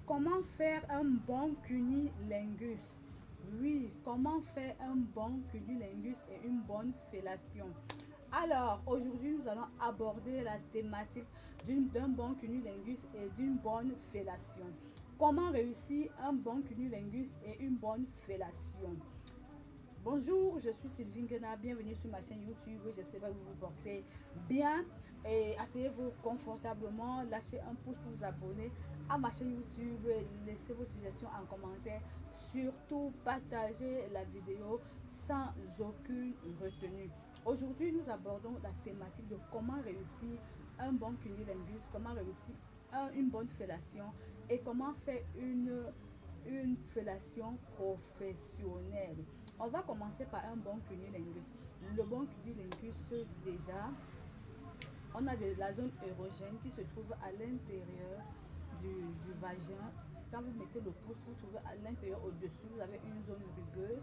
Comment faire un bon cunilingus? Oui, comment faire un bon cunilingus et une bonne fellation? Alors, aujourd'hui, nous allons aborder la thématique d'un bon cunilingus et d'une bonne fellation. Comment réussir un bon cunilingus et une bonne fellation? Bonjour, je suis Sylvie Guena, bienvenue sur ma chaîne YouTube, j'espère que vous vous portez bien et asseyez-vous confortablement, lâchez un pouce pour vous abonner à ma chaîne YouTube, laissez vos suggestions en commentaire, surtout partagez la vidéo sans aucune retenue. Aujourd'hui, nous abordons la thématique de comment réussir un bon cunilingus, comment réussir une bonne fellation et comment faire une fellation professionnelle. On va commencer par un bon cunilingus. Le bon cunilingus, déjà, on a la zone érogène qui se trouve à l'intérieur du vagin. Quand vous mettez le pouce, vous trouvez à l'intérieur, au-dessus, vous avez une zone rugueuse.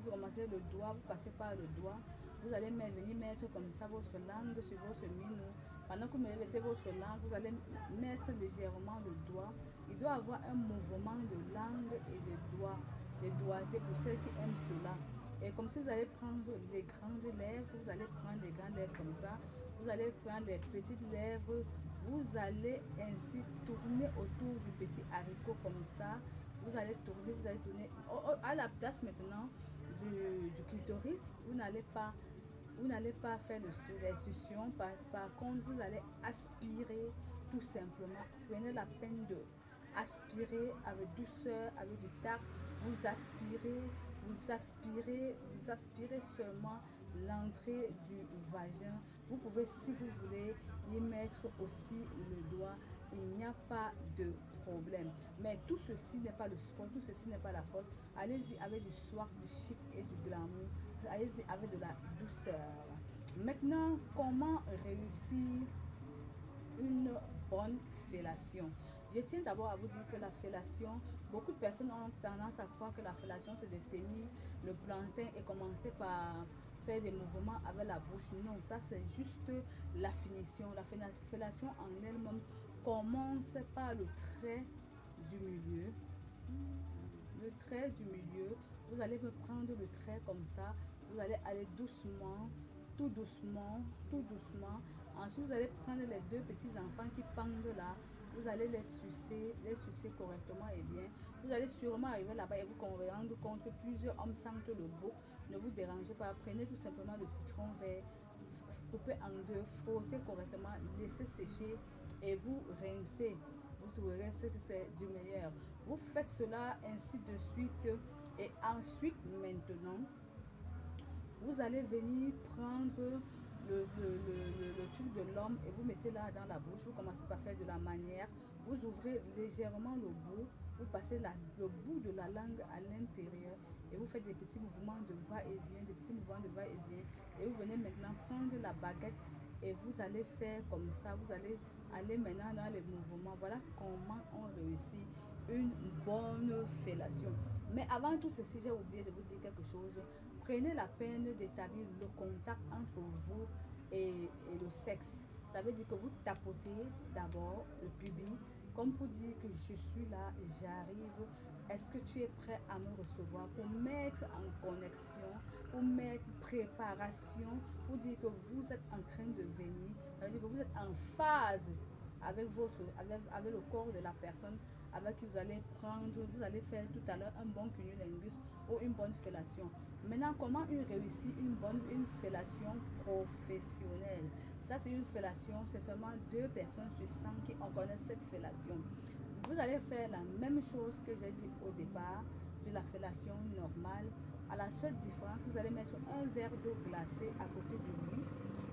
Vous commencez le doigt, vous passez par le doigt. Vous allez venir mettre comme ça votre langue sur votre minou. Pendant que vous mettez votre langue, vous allez mettre légèrement le doigt. Il doit avoir un mouvement de langue et de doigt, de doigté pour celles qui aiment cela. Et comme si vous allez prendre les grandes lèvres, vous allez prendre les grandes lèvres comme ça. Vous allez prendre les petites lèvres. Vous allez ainsi tourner autour du petit haricot comme ça. Vous allez tourner. À la place maintenant du clitoris, vous n'allez pas faire les suctions. Par contre, vous allez aspirer tout simplement. Prenez la peine de aspirer avec douceur, avec du tact. Vous aspirez, vous aspirez seulement l'entrée du vagin. Vous pouvez, si vous voulez, y mettre aussi le doigt. Il n'y a pas de problème. Mais tout ceci n'est pas le sport, tout ceci n'est pas la faute. Allez-y avec du swag, du chic et du glamour. Allez-y avec de la douceur. Maintenant, comment réussir une bonne fellation? Je tiens d'abord à vous dire que la fellation, beaucoup de personnes ont tendance à croire que la fellation c'est de tenir le plantain et commencer par faire des mouvements avec la bouche. Non, ça c'est juste la finition. La fellation en elle-même commence par le trait du milieu. Le trait du milieu, vous allez me prendre le trait comme ça, vous allez aller doucement, tout doucement, tout doucement. Ensuite, vous allez prendre les deux petits enfants qui pendent là, vous allez les sucer correctement et bien. Vous allez sûrement arriver là-bas et vous rendre compte que plusieurs hommes sentent le beau. Ne vous dérangez pas, prenez tout simplement le citron vert, coupez en deux, frottez correctement, laissez sécher et vous rincez. Vous verrez que c'est du meilleur. Vous faites cela ainsi de suite et ensuite maintenant vous allez venir prendre le truc de l'homme et vous mettez là dans la bouche. Vous commencez par faire de la manière. Vous ouvrez légèrement le bout. Vous passez le bout de la langue à l'intérieur et vous faites des petits mouvements de va-et-vient, des petits mouvements de va-et-vient. Et vous venez maintenant prendre la baguette et vous allez faire comme ça. Vous allez aller maintenant dans les mouvements. Voilà comment on réussit une bonne fellation. Mais avant tout ceci, j'ai oublié de vous dire quelque chose. Prenez la peine d'établir le contact entre vous et le sexe. Ça veut dire que vous tapotez d'abord le pubis, comme pour dire que je suis là, j'arrive. Est-ce que tu es prêt à me recevoir pour mettre en connexion, pour mettre préparation, pour dire que vous êtes en train de venir, ça veut dire que vous êtes en phase avec avec le corps de la personne avec qui vous allez prendre, vous allez faire tout à l'heure un bon cunnilingus ou une bonne fellation. Maintenant, comment réussir une fellation professionnelle? Ça, c'est une fellation, c'est seulement 2 personnes sur 100 qui en connaissent cette fellation. Vous allez faire la même chose que j'ai dit au départ de la fellation normale. À la seule différence, vous allez mettre un verre d'eau glacée à côté de lui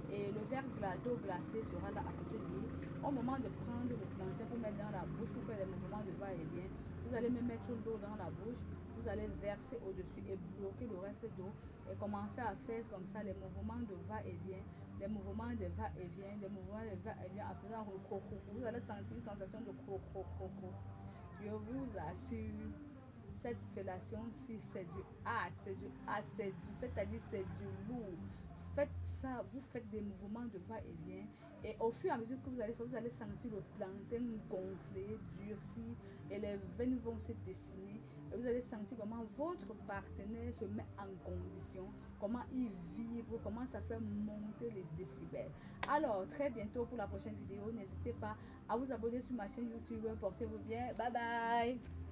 et le verre d'eau glacée sera là à côté de lui. Au moment de prendre le plantain pour mettre dans la bouche, pour faire les mouvements de va-et-vient, vous allez me mettre l'eau dans la bouche, vous allez verser au-dessus et bloquer le reste d'eau et commencer à faire comme ça les mouvements de va-et-vient, les mouvements de va-et-vient, des mouvements de va-et-vient en faisant cro-cro. Vous allez sentir une sensation de cro-cro-cro-cro. Je vous assure, cette fellation-ci, c'est du art, c'est-à-dire c'est du lourd. faites ça, vous faites des mouvements de va-et-vient. Et au fur et à mesure que vous allez faire, vous allez sentir le plantain gonfler, durcir et les veines vont se dessiner. Et vous allez sentir comment votre partenaire se met en condition, comment il vibre, comment ça fait monter les décibels. Alors, très bientôt pour la prochaine vidéo. N'hésitez pas à vous abonner sur ma chaîne YouTube. Portez-vous bien. Bye bye.